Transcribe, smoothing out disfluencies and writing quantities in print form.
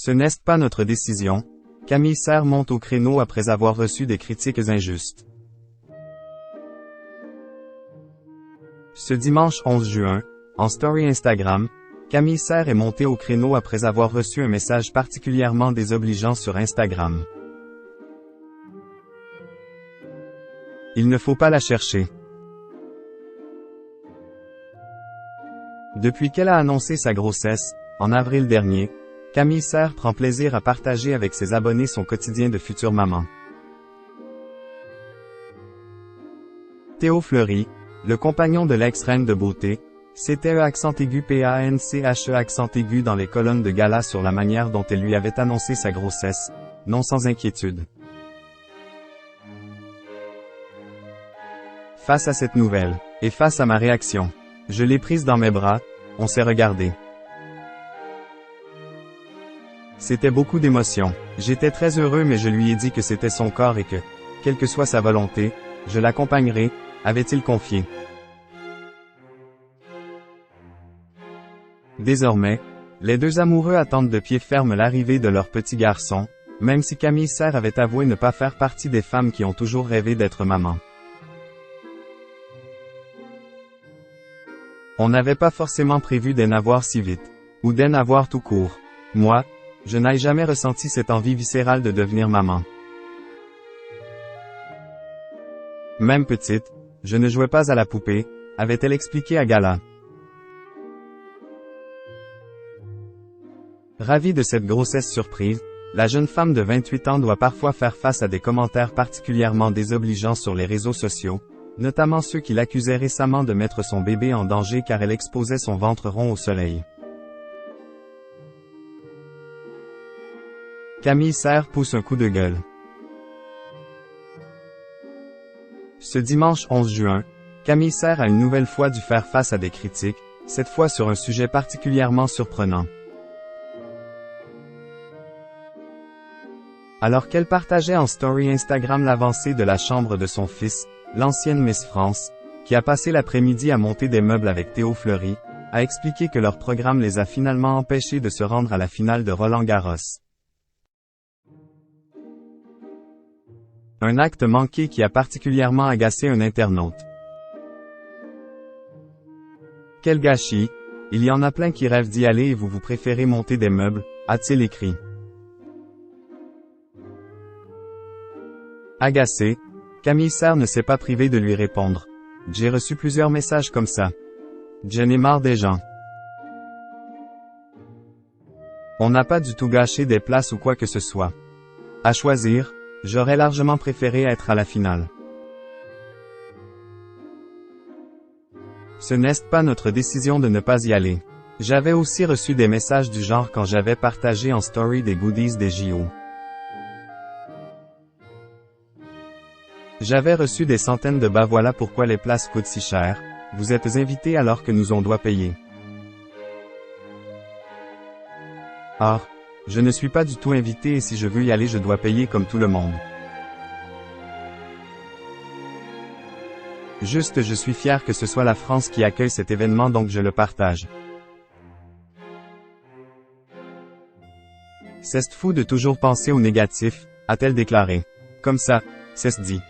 Ce n'est pas notre décision. Camille Serre monte au créneau après avoir reçu des critiques injustes. Ce dimanche 11 juin, en story Instagram, Camille Serre est montée au créneau après avoir reçu un message particulièrement désobligeant sur Instagram. Il ne faut pas la chercher. Depuis qu'elle a annoncé sa grossesse, en avril dernier, Camille Serre prend plaisir à partager avec ses abonnés son quotidien de future maman. Théo Fleury, le compagnon de l'ex-reine de beauté, c'était accent aigu PANCHE accent aigu dans les colonnes de gala sur la manière dont elle lui avait annoncé sa grossesse, non sans inquiétude. Face à cette nouvelle, et face à ma réaction, je l'ai prise dans mes bras, on s'est regardé. C'était beaucoup d'émotions. J'étais très heureux mais je lui ai dit que c'était son corps et que, quelle que soit sa volonté, je l'accompagnerai, avait-il confié. Désormais, les deux amoureux attendent de pied ferme l'arrivée de leur petit garçon, même si Camille Serre avait avoué ne pas faire partie des femmes qui ont toujours rêvé d'être maman. On n'avait pas forcément prévu d'en avoir si vite, ou d'en avoir tout court. Moi, je n'ai jamais ressenti cette envie viscérale de devenir maman. Même petite, je ne jouais pas à la poupée, avait-elle expliqué à Gala. Ravie de cette grossesse surprise, la jeune femme de 28 ans doit parfois faire face à des commentaires particulièrement désobligeants sur les réseaux sociaux, notamment ceux qui l'accusaient récemment de mettre son bébé en danger car elle exposait son ventre rond au soleil. Camille Serre pousse un coup de gueule. Ce dimanche 11 juin, Camille Serre a une nouvelle fois dû faire face à des critiques, cette fois sur un sujet particulièrement surprenant. Alors qu'elle partageait en story Instagram l'avancée de la chambre de son fils, l'ancienne Miss France, qui a passé l'après-midi à monter des meubles avec Théo Fleury, a expliqué que leur programme les a finalement empêchés de se rendre à la finale de Roland-Garros. Un acte manqué qui a particulièrement agacé un internaute. Quel gâchis, il y en a plein qui rêvent d'y aller et vous préférez monter des meubles, a-t-il écrit. Agacé, Camille Serre ne s'est pas privée de lui répondre. J'ai reçu plusieurs messages comme ça. J'en ai marre des gens. On n'a pas du tout gâché des places ou quoi que ce soit. À choisir, j'aurais largement préféré être à la finale. Ce n'est pas notre décision de ne pas y aller. J'avais aussi reçu des messages du genre quand j'avais partagé en story des goodies des JO. J'avais reçu des centaines de voilà pourquoi les places coûtent si cher, vous êtes invités alors que nous on doit payer. Or, je ne suis pas du tout invité et si je veux y aller je dois payer comme tout le monde. Juste je suis fier que ce soit la France qui accueille cet événement donc je le partage. C'est fou de toujours penser au négatif, a-t-elle déclaré. Comme ça, c'est dit.